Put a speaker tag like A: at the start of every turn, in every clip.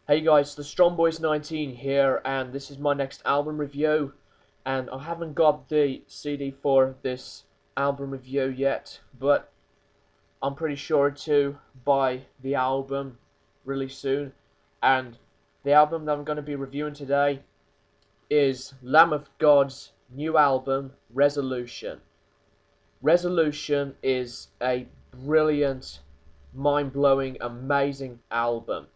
A: Hey guys, the Strongboys19 here, and this is my next album review. And I haven't got the CD for this album review yet, but I'm pretty sure to buy the album really soon. And the album that I'm going to be reviewing today is Lamb of God's new album, Resolution. Resolution is a brilliant, mind-blowing, amazing album.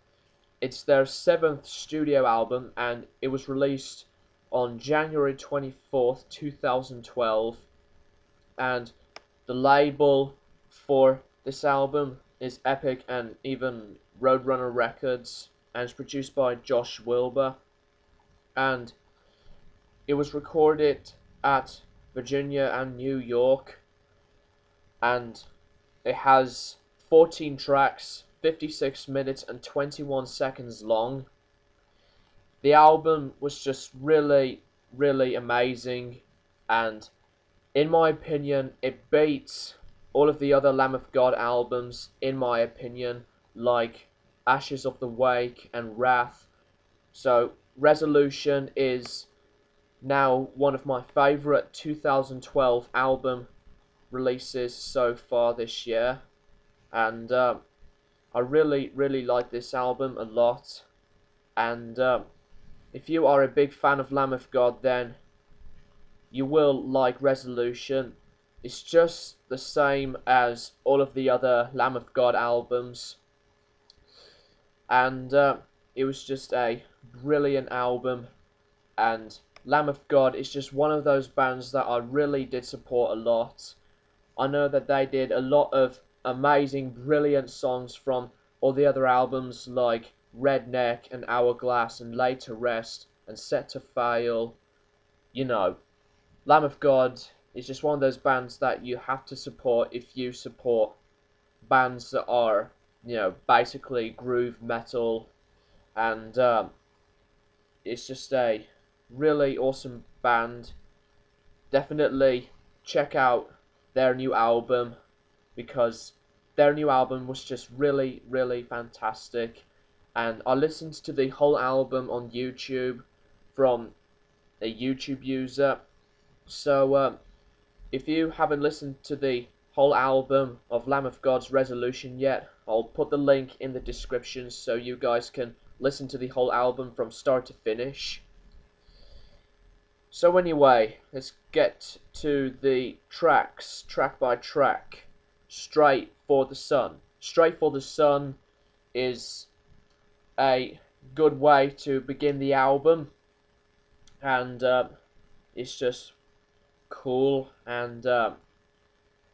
A: It's their 7th studio album, and it was released on January 24th, 2012. And the label for this album is Epic and even Roadrunner Records, and it's produced by Josh Wilbur. And it was recorded at Virginia and New York, and it has 14 tracks, 56 minutes and 21 seconds long. The album was just really, really amazing, and in my opinion, it beats all of the other Lamb of God albums, in my opinion, like Ashes of the Wake and Wrath. So, Resolution is now one of my favourite 2012 album releases so far this year, and I really, really like this album a lot. And if you are a big fan of Lamb of God, then you will like Resolution. It's just the same as all of the other Lamb of God albums, and it was just a brilliant album. And Lamb of God is just one of those bands that I really did support a lot. I know that they did a lot of amazing, brilliant songs from all the other albums like Redneck and Hourglass and Laid to Rest and Set to Fail. You know, Lamb of God is just one of those bands that you have to support if you support bands that are, basically groove metal. And it's just a really awesome band. Definitely check out their new album, because their new album was just really, really fantastic. And I listened to the whole album on YouTube from a YouTube user. So if you haven't listened to the whole album of Lamb of God's Resolution yet, I'll put the link in the description so you guys can listen to the whole album from start to finish. So anyway, let's get to the tracks, track by track. Straight for the Sun. Straight for the Sun is a good way to begin the album, and it's just cool, and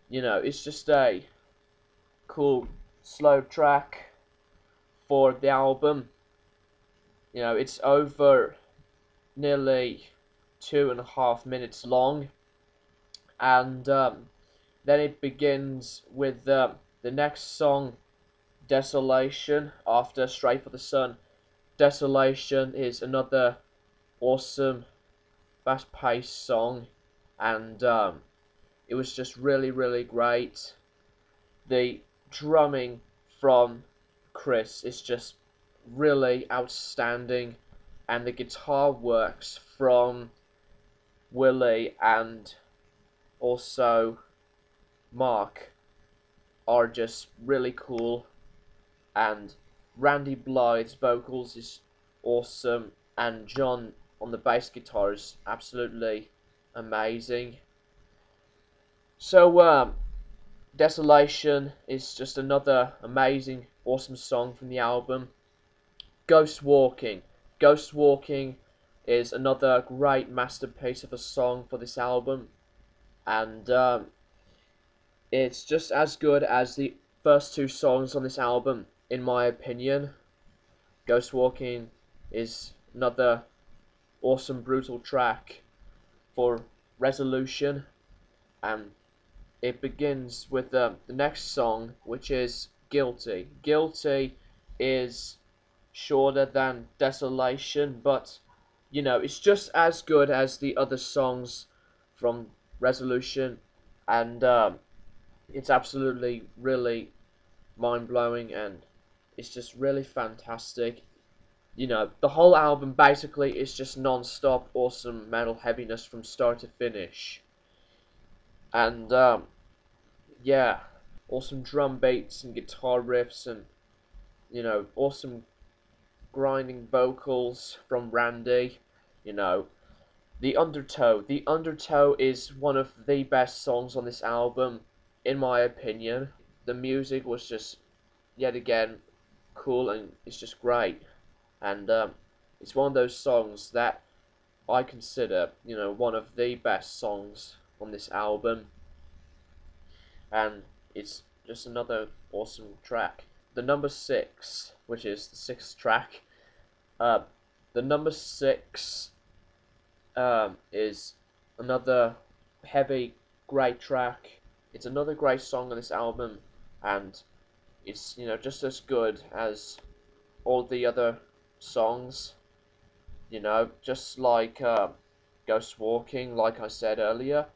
A: it's just a cool slow track for the album. It's over nearly 2.5 minutes long, and then it begins with the next song, Desolation, after Straight for the Sun. Desolation is another awesome, fast-paced song, and it was just really, really great. The drumming from Chris is just really outstanding, and the guitar works from Willie and also Mark are just really cool, and Randy Blythe's vocals is awesome, and John on the bass guitar is absolutely amazing. So Desolation is just another amazing, awesome song from the album. Ghost Walking. Ghost Walking is another great masterpiece of a song for this album, and it's just as good as the first two songs on this album, in my opinion. Ghost Walking is another awesome, brutal track for Resolution, and it begins with the next song, which is Guilty. Guilty is shorter than Desolation, but it's just as good as the other songs from Resolution, and it's absolutely really mind-blowing, and it's just really fantastic. You know, the whole album basically is just non-stop awesome metal heaviness from start to finish. And yeah, awesome drum beats and guitar riffs, and you know, awesome grinding vocals from Randy. You know, the Undertow. The Undertow is one of the best songs on this album, in my opinion. The music was just, yet again, cool, and it's just great. And it's one of those songs that I consider, you know, one of the best songs on this album. And it's just another awesome track. The number 6, which is the 6th track, uh, the number 6 is another heavy, great track. It's another great song on this album, and it's, you know, just as good as all the other songs. You know, just like Ghost Walking, like I said earlier.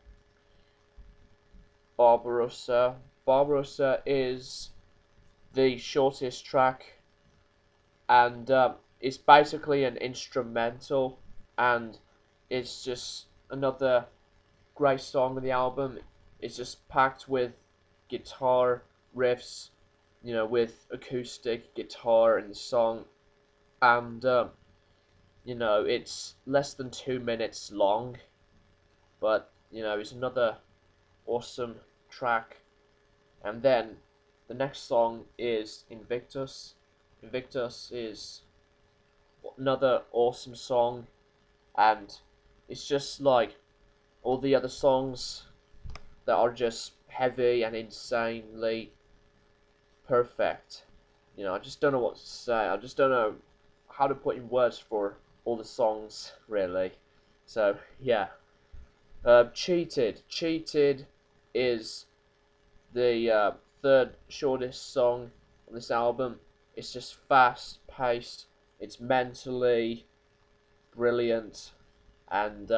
A: Barbarossa. Barbarossa is the shortest track, and it's basically an instrumental, and it's just another great song on the album. It's just packed with guitar riffs, you know, with acoustic guitar in the song, and you know, it's less than 2 minutes long, but you know, it's another awesome track. And then the next song is Invictus. Invictus is another awesome song, and it's just like all the other songs that are just heavy and insanely perfect. You know, I just don't know what to say. I just don't know how to put in words for all the songs, really. So, yeah. Cheated. Cheated is the third shortest song on this album. It's just fast paced. It's mentally brilliant, and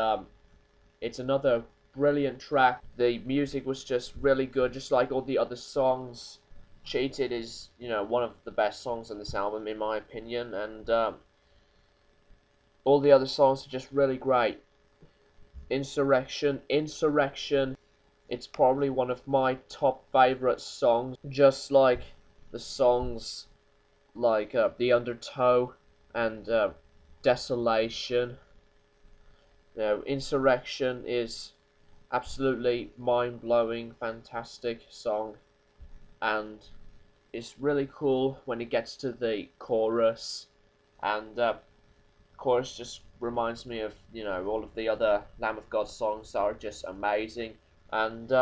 A: it's another brilliant track. The music was just really good, just like all the other songs. Cheated is, you know, one of the best songs on this album, in my opinion, and all the other songs are just really great. Insurrection. Insurrection, it's probably one of my top favorite songs, just like the songs like The Undertow and Desolation. You know, Insurrection is absolutely mind-blowing, fantastic song, and it's really cool when it gets to the chorus, and chorus just reminds me of, you know, all of the other Lamb of God songs that are just amazing, and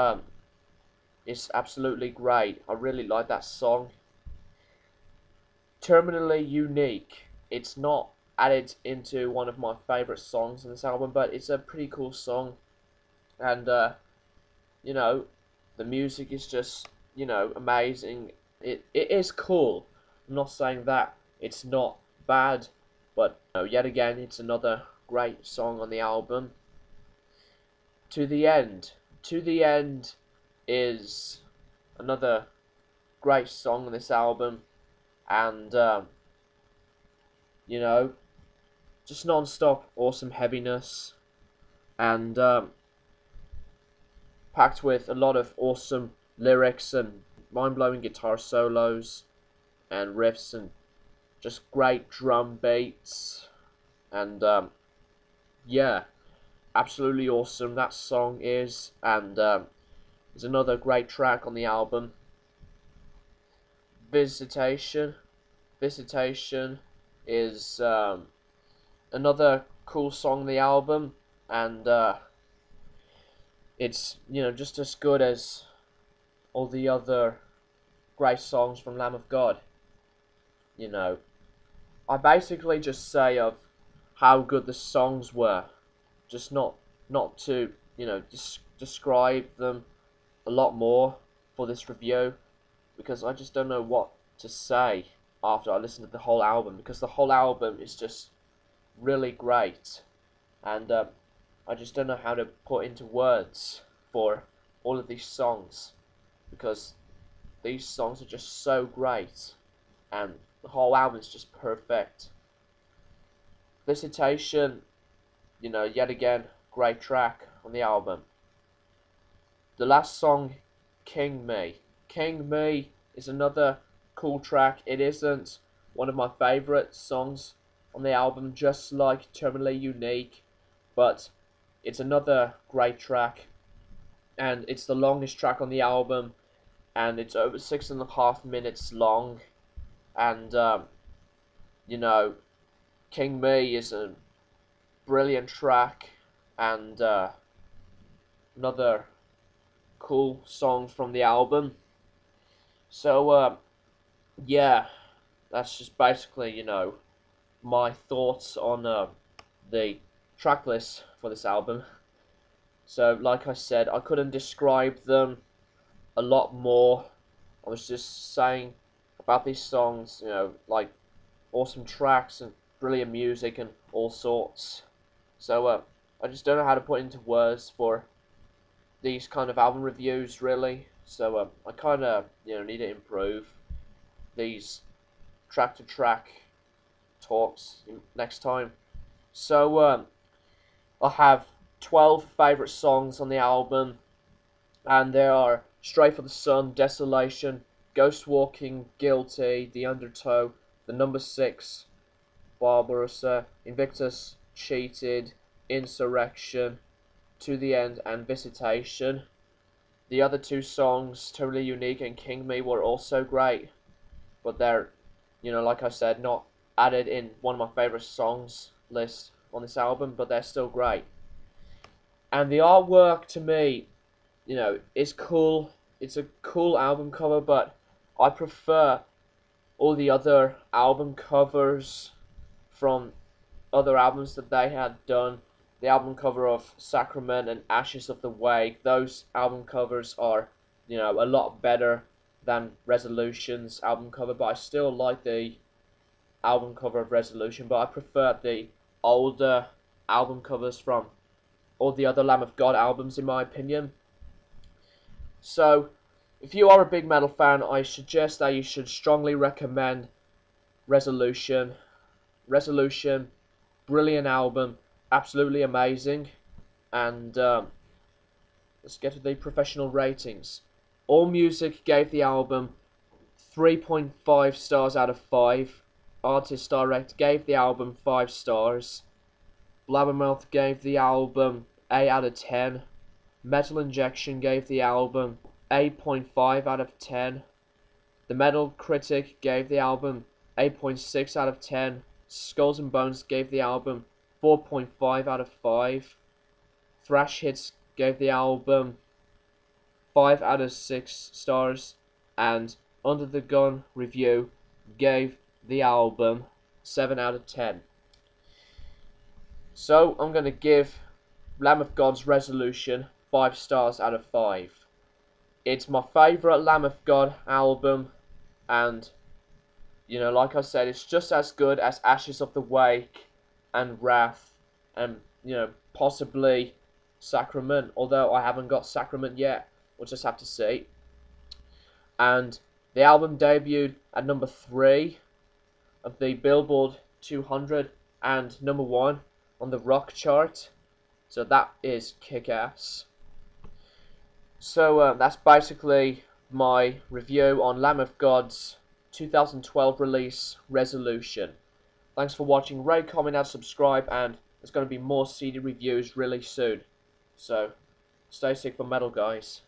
A: it's absolutely great. I really like that song. Terminally Unique. It's not added into one of my favorite songs on this album, but it's a pretty cool song, and you know, the music is just, you know, amazing. It is cool. I'm not saying that it's not bad, but you know, yet again, it's another great song on the album. To the End. To the End is another great song on this album, and you know, just non-stop awesome heaviness, and packed with a lot of awesome lyrics and mind-blowing guitar solos and riffs, and just great drum beats, and yeah, absolutely awesome that song is, and there's another great track on the album. Visitation. Visitation is another cool song on the album, and it's, you know, just as good as all the other great songs from Lamb of God. You know, I basically just say of how good the songs were, just not to, you know, describe them a lot more for this review, because I just don't know what to say after I listen to the whole album, because the whole album is just really great, and I just don't know how to put into words for all of these songs, because these songs are just so great, and the whole album is just perfect. Visitation, yet again, great track on the album. The last song, King Me. King Me is another cool track. It isn't one of my favourite songs on the album, just like Terminally Unique, but it's another great track, and it's the longest track on the album, and it's over 6.5 minutes long, and King Me is a brilliant track, and another cool song from the album. So yeah, that's just basically my thoughts on the track list for this album. So like I said, I couldn't describe them a lot more. I was just saying about these songs, like awesome tracks and brilliant music and all sorts. So I just don't know how to put into words for these kind of album reviews, really. So I kind of need to improve these track to track talks next time. So I have 12 favourite songs on the album, and they are Stray for the Sun, Desolation, Ghost Walking, Guilty, The Undertow, The Number 6, Barbarossa, Invictus, Cheated, Insurrection, To the End, and Visitation. The other two songs, Totally Unique and King Me, were also great, but they're, like I said, not added in one of my favourite songs list on this album, but they're still great. And the artwork, to me, is cool. It's a cool album cover, but I prefer all the other album covers from other albums that they had done. The album cover of Sacrament and Ashes of the Wake, those album covers are, a lot better than Resolution's album cover, but I still like the album cover of Resolution, but I prefer the older album covers from all the other Lamb of God albums, in my opinion. So, if you are a big metal fan, I suggest that you should strongly recommend Resolution. Resolution, brilliant album, absolutely amazing. And let's get to the professional ratings. AllMusic gave the album 3.5 stars out of 5. Artist Direct gave the album 5 stars. Blabbermouth gave the album 8 out of 10. Metal Injection gave the album 8.5 out of 10. The Metal Critic gave the album 8.6 out of 10. Skulls and Bones gave the album 4.5 out of 5. Thrash Hits gave the album 5 out of 6 stars. And Under the Gun Review gave the album 7 out of 10. So I'm going to give Lamb of God's Resolution 5 stars out of 5. It's my favourite Lamb of God album, and like I said, it's just as good as Ashes of the Wake and Wrath, and possibly Sacrament, although I haven't got Sacrament yet. We'll just have to see. And the album debuted at number 3 of the Billboard 200 and number 1 on the rock chart, so that is kick-ass. So that's basically my review on Lamb of God's 2012 release, Resolution. Thanks for watching. Rate, comment, and subscribe, and there's going to be more CD reviews really soon. So stay sick for metal, guys.